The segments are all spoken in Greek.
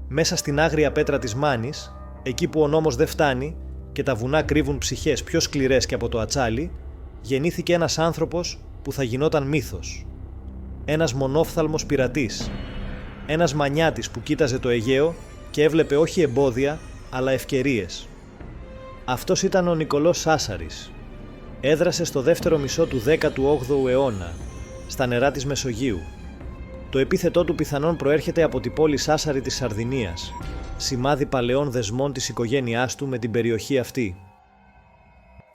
Μέσα στην άγρια πέτρα της Μάνης, εκεί που ο νόμος δεν φτάνει και τα βουνά κρύβουν ψυχές πιο σκληρές και από το ατσάλι, γεννήθηκε ένας άνθρωπος που θα γινόταν μύθος. Ένας μονόφθαλμος πειρατής. Ένας μανιάτης που κοίταζε το Αιγαίο και έβλεπε όχι εμπόδια, αλλά ευκαιρίες. Αυτός ήταν ο Νικολός Σάσαρης. Έδρασε στο δεύτερο μισό του 18ου αιώνα, στα νερά της Μεσογείου. Το επίθετό του πιθανόν προέρχεται από την πόλη Σάσαρη της Σαρδινίας, σημάδι παλαιών δεσμών της οικογένειάς του με την περιοχή αυτή.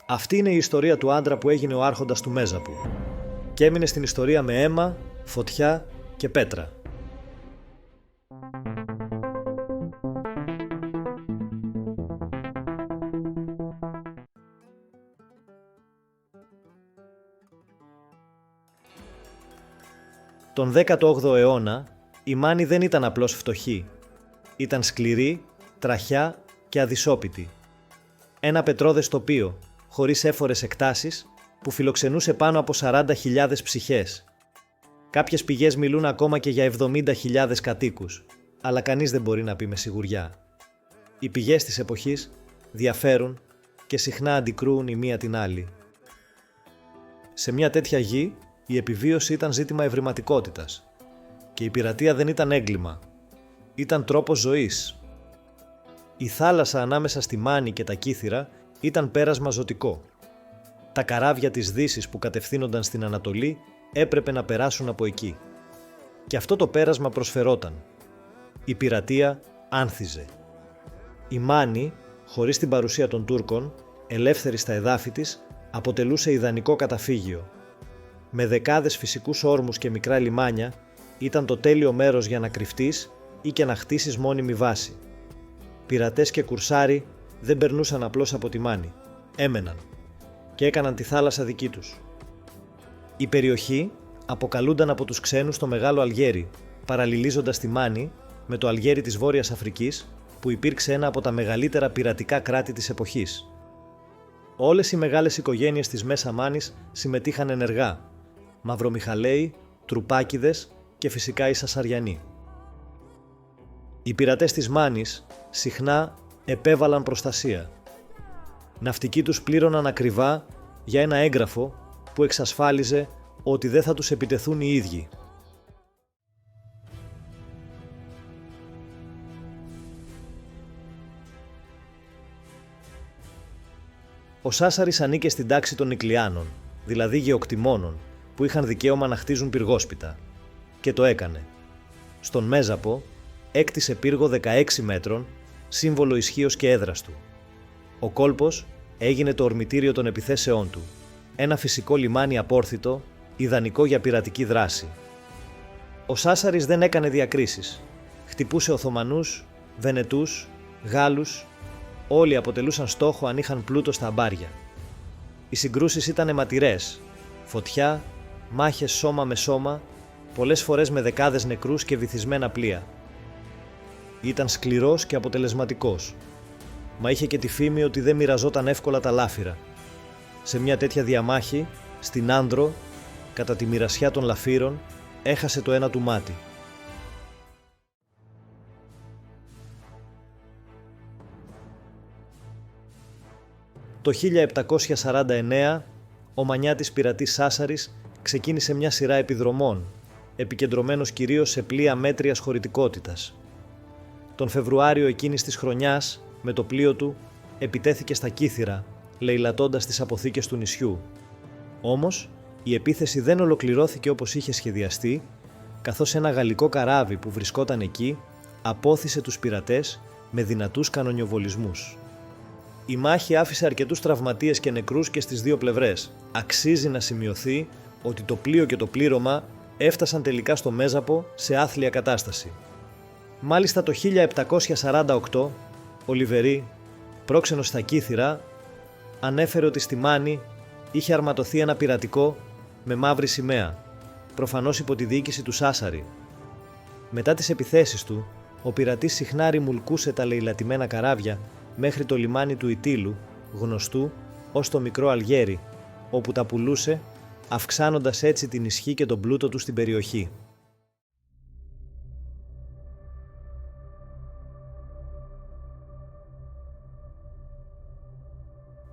Αυτή είναι η ιστορία του άντρα που έγινε ο άρχοντας του Μέζαπου και έμεινε στην ιστορία με αίμα, φωτιά και πέτρα. Τον 18ο αιώνα, η Μάνη δεν ήταν απλώς φτωχή. Ήταν σκληρή, τραχιά και αδυσόπιτη. Ένα πετρώδες τοπίο, χωρίς έφορες εκτάσεις, που φιλοξενούσε πάνω από 40.000 ψυχές. Κάποιες πηγές μιλούν ακόμα και για 70.000 κατοίκους, αλλά κανείς δεν μπορεί να πει με σιγουριά. Οι πηγές της εποχής διαφέρουν και συχνά αντικρούουν η μία την άλλη. Σε μια τέτοια γη, η επιβίωση ήταν ζήτημα ευρηματικότητας και η πειρατεία δεν ήταν έγκλημα, ήταν τρόπος ζωής. Η θάλασσα ανάμεσα στη Μάνη και τα Κύθυρα ήταν πέρασμα ζωτικό. Τα καράβια της Δύσης που κατευθύνονταν στην Ανατολή έπρεπε να περάσουν από εκεί. Και αυτό το πέρασμα προσφερόταν. Η πειρατεία άνθιζε. Η Μάνη, χωρίς την παρουσία των Τούρκων, ελεύθερη στα εδάφη της, αποτελούσε ιδανικό καταφύγιο. Με δεκάδες φυσικούς όρμους και μικρά λιμάνια, ήταν το τέλειο μέρος για να κρυφτείς ή και να χτίσεις μόνιμη βάση. Πειρατές και κουρσάροι δεν περνούσαν απλώς από τη Μάνη. Έμεναν και έκαναν τη θάλασσα δική τους. Η περιοχή αποκαλούνταν από τους ξένους το Μεγάλο Αλγέρι, παραλληλίζοντας τη Μάνη με το Αλγέρι της Βόρειας Αφρικής, που υπήρξε ένα από τα μεγαλύτερα πειρατικά κράτη της εποχής. Όλες οι μεγάλες οικογένειες της Μέσα Μάνης συμμετείχαν ενεργά. Μαυρομιχαλαίοι, Τρουπάκηδες και φυσικά οι Σασαριανοί. Οι πειρατές της Μάνης συχνά επέβαλαν προστασία. Ναυτικοί τους πλήρωναν ακριβά για ένα έγγραφο που εξασφάλιζε ότι δεν θα τους επιτεθούν οι ίδιοι. Ο Σάσαρης ανήκε στην τάξη των Νικλιάνων, δηλαδή γεωκτημόνων, που είχαν δικαίωμα να χτίζουν πυργόσπιτα. Και το έκανε. Στον Μέζαπο έκτισε πύργο 16 μέτρων, σύμβολο ισχύος και έδρας του. Ο κόλπος έγινε το ορμητήριο των επιθέσεών του, ένα φυσικό λιμάνι απόρθητο, ιδανικό για πειρατική δράση. Ο Σάσαρης δεν έκανε διακρίσεις. Χτυπούσε Οθωμανούς, Βενετούς, Γάλλους, όλοι αποτελούσαν στόχο αν είχαν πλούτο στα αμπάρια. Οι συγκρούσεις ήταν αιματηρές, φωτιά, μάχες σώμα με σώμα, πολλές φορές με δεκάδες νεκρούς και βυθισμένα πλοία. Ήταν σκληρός και αποτελεσματικός, μα είχε και τη φήμη ότι δεν μοιραζόταν εύκολα τα λάφυρα. Σε μια τέτοια διαμάχη, στην Άνδρο, κατά τη μοιρασιά των λαφύρων, έχασε το ένα του μάτι. Το 1749, ο μανιάτης πειρατής Σάσαρης ξεκίνησε μια σειρά επιδρομών, επικεντρωμένος κυρίως σε πλοία μέτριας χωρητικότητας. Τον Φεβρουάριο εκείνης της χρονιάς, με το πλοίο του, επιτέθηκε στα Κύθυρα, λεηλατώντας τις αποθήκες του νησιού. Όμως, η επίθεση δεν ολοκληρώθηκε όπως είχε σχεδιαστεί, καθώς ένα γαλλικό καράβι που βρισκόταν εκεί απόθησε τους πειρατές με δυνατούς κανονιοβολισμούς. Η μάχη άφησε αρκετούς τραυματίες και νεκρούς και στις δύο πλευρές. Αξίζει να σημειωθεί ότι το πλοίο και το πλήρωμα έφτασαν τελικά στο Μέζαπο σε άθλια κατάσταση. Μάλιστα το 1748, ο Λιβερί, πρόξενος στα Κύθυρα, ανέφερε ότι στη Μάνη είχε αρματωθεί ένα πειρατικό με μαύρη σημαία, προφανώς υπό τη διοίκηση του Σάσαρη. Μετά τις επιθέσεις του, ο πειρατής συχνά ρημουλκούσε τα λεηλατημένα καράβια μέχρι το λιμάνι του Ιτήλου, γνωστού ως το Μικρό Αλγέρι, όπου τα πουλούσε, αυξάνοντας έτσι την ισχύ και τον πλούτο του στην περιοχή.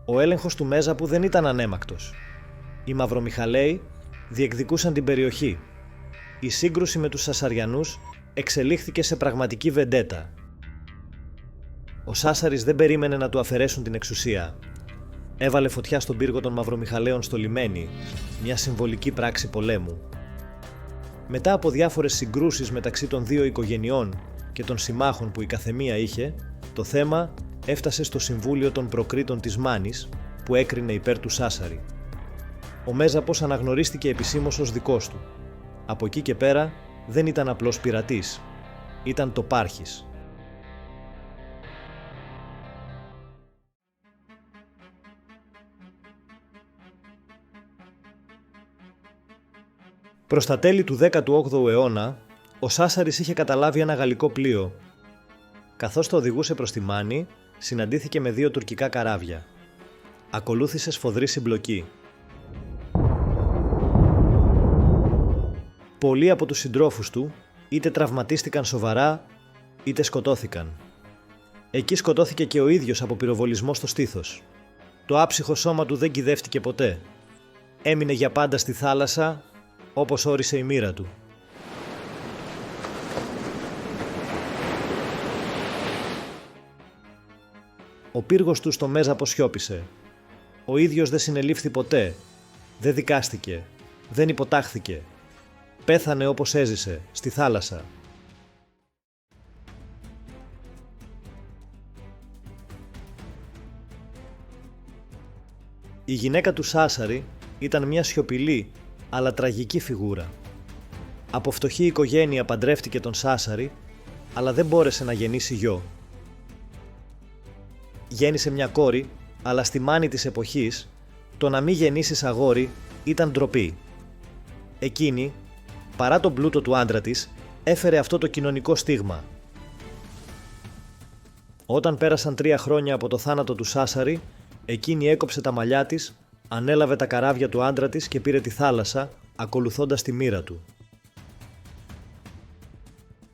Ο έλεγχος του Μέζαπου δεν ήταν ανέμακτος. Οι Μαυρομιχαλαίοι διεκδικούσαν την περιοχή. Η σύγκρουση με τους Σασαριανούς εξελίχθηκε σε πραγματική βεντέτα. Ο Σάσαρης δεν περίμενε να του αφαιρέσουν την εξουσία. Έβαλε φωτιά στον πύργο των Μαυρομιχαλαίων στο λιμένι, μια συμβολική πράξη πολέμου. Μετά από διάφορες συγκρούσεις μεταξύ των δύο οικογενειών και των συμμάχων που η καθεμία είχε, το θέμα έφτασε στο Συμβούλιο των Προκρήτων της Μάνης, που έκρινε υπέρ του Σάσαρη. Ο Μέζαπος αναγνωρίστηκε επισήμως ως δικός του. Από εκεί και πέρα δεν ήταν απλός πειρατής, ήταν τοπάρχης. Προς τα τέλη του 18ου αιώνα, ο Σάσαρης είχε καταλάβει ένα γαλλικό πλοίο. Καθώς το οδηγούσε προς τη Μάνη, συναντήθηκε με δύο τουρκικά καράβια. Ακολούθησε σφοδρή συμπλοκή. Πολλοί από τους συντρόφους του είτε τραυματίστηκαν σοβαρά, είτε σκοτώθηκαν. Εκεί σκοτώθηκε και ο ίδιος από πυροβολισμό στο στήθος. Το άψυχο σώμα του δεν κυδεύτηκε ποτέ. Έμεινε για πάντα στη θάλασσα, όπως όρισε η μοίρα του. Ο πύργος του στο Μέζαπο σιώπησε. Ο ίδιος δεν συνελήφθη ποτέ, δεν δικάστηκε, δεν υποτάχθηκε. Πέθανε όπως έζησε, στη θάλασσα. Η γυναίκα του Σάσαρη ήταν μια σιωπηλή αλλά τραγική φιγούρα. Από φτωχή οικογένεια παντρεύτηκε τον Σάσαρη, αλλά δεν μπόρεσε να γεννήσει γιο. Γέννησε μια κόρη, αλλά στη Μάνη της εποχής, το να μην γεννήσεις αγόρι ήταν ντροπή. Εκείνη, παρά τον πλούτο του άντρα της, έφερε αυτό το κοινωνικό στίγμα. Όταν πέρασαν 3 χρόνια από το θάνατο του Σάσαρη, εκείνη έκοψε τα μαλλιά της, ανέλαβε τα καράβια του άντρα της και πήρε τη θάλασσα, ακολουθώντας τη μοίρα του.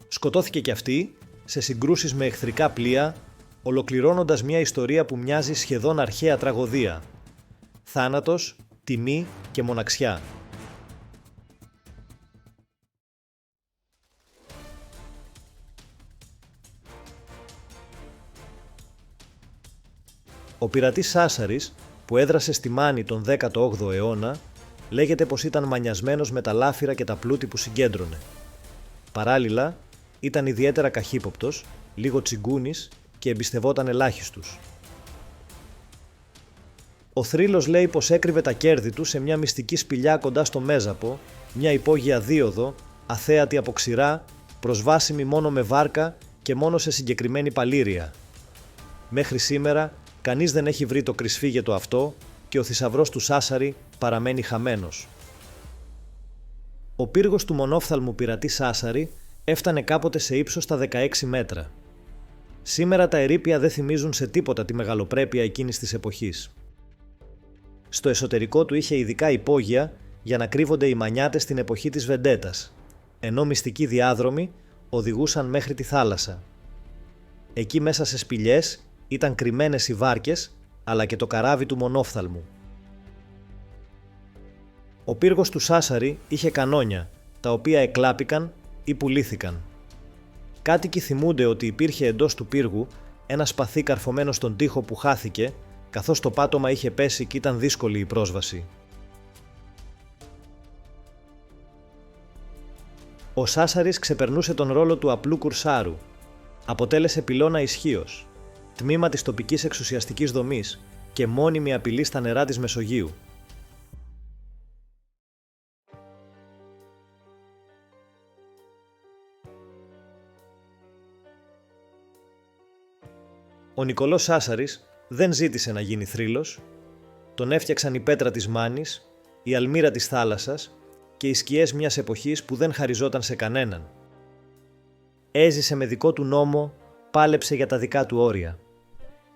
Σκοτώθηκε κι αυτή σε συγκρούσεις με εχθρικά πλοία, ολοκληρώνοντας μια ιστορία που μοιάζει σχεδόν αρχαία τραγωδία. Θάνατος, τιμή και μοναξιά. Ο πειρατής Σάσαρης, που έδρασε στη Μάνη τον 18ο αιώνα, λέγεται πως ήταν μανιασμένος με τα λάφυρα και τα πλούτη που συγκέντρωνε. Παράλληλα, ήταν ιδιαίτερα καχύποπτος, λίγο τσιγκούνης και εμπιστευόταν ελάχιστους. Ο θρύλος λέει πως έκρυβε τα κέρδη του σε μια μυστική σπηλιά κοντά στο Μέζαπο, μια υπόγεια δίωδο, αθέατη από ξηρά, προσβάσιμη μόνο με βάρκα και μόνο σε συγκεκριμένη παλήρια. Μέχρι σήμερα, κανείς δεν έχει βρει το κρυσφύγετο αυτό και ο θησαυρός του Σάσαρη παραμένει χαμένος. Ο πύργος του μονόφθαλμου πειρατή Σάσαρη έφτανε κάποτε σε ύψος τα 16 μέτρα. Σήμερα τα ερείπια δεν θυμίζουν σε τίποτα τη μεγαλοπρέπεια εκείνης της εποχής. Στο εσωτερικό του είχε ειδικά υπόγεια για να κρύβονται οι μανιάτες στην εποχή της βεντέτας, ενώ μυστικοί διάδρομοι οδηγούσαν μέχρι τη θάλασσα. Εκεί μέσα σε σπηλιές ήταν κρυμμένες οι βάρκες, αλλά και το καράβι του μονόφθαλμου. Ο πύργος του Σάσαρη είχε κανόνια, τα οποία εκλάπηκαν ή πουλήθηκαν. Κάτοικοι θυμούνται ότι υπήρχε εντός του πύργου ένα σπαθί καρφωμένο στον τοίχο που χάθηκε, καθώς το πάτωμα είχε πέσει και ήταν δύσκολη η πρόσβαση. Ο Σάσαρης ξεπερνούσε τον ρόλο του απλού κουρσάρου. Αποτέλεσε πυλώνα ισχύος, τμήμα της τοπικής εξουσιαστικής δομής και μόνιμη απειλή στα νερά της Μεσογείου. Ο Νικολός Σάσαρης δεν ζήτησε να γίνει θρύλος, τον έφτιαξαν η πέτρα της Μάνης, η αλμύρα της θάλασσας και οι σκιές μιας εποχής που δεν χαριζόταν σε κανέναν. Έζησε με δικό του νόμο, πάλεψε για τα δικά του όρια.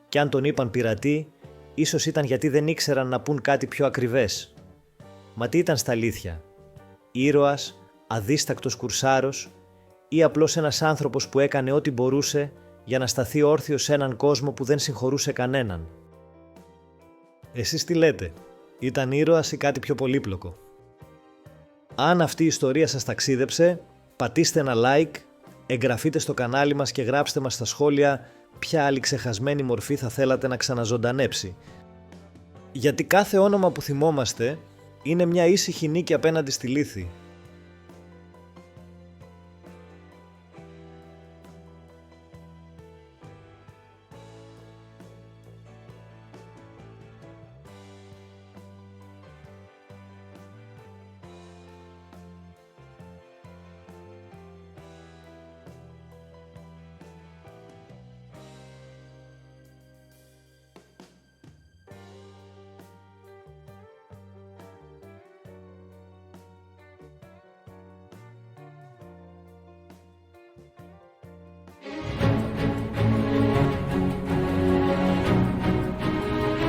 Κι αν τον είπαν πειρατή, ίσως ήταν γιατί δεν ήξεραν να πούν κάτι πιο ακριβές. Μα τι ήταν στα αλήθεια? Ήρωας, αδίστακτος κουρσάρος ή απλώς ένας άνθρωπος που έκανε ό,τι μπορούσε για να σταθεί όρθιος σε έναν κόσμο που δεν συγχωρούσε κανέναν? Εσείς τι λέτε, ήταν ήρωας ή κάτι πιο πολύπλοκο? Αν αυτή η ιστορία σας ταξίδεψε, πατήστε ένα like, εγγραφείτε στο κανάλι μας και γράψτε μας στα σχόλια ποια άλλη ξεχασμένη μορφή θα θέλατε να ξαναζωντανέψει. Γιατί κάθε όνομα που θυμόμαστε είναι μια ήσυχη νίκη απέναντι στη λύθη.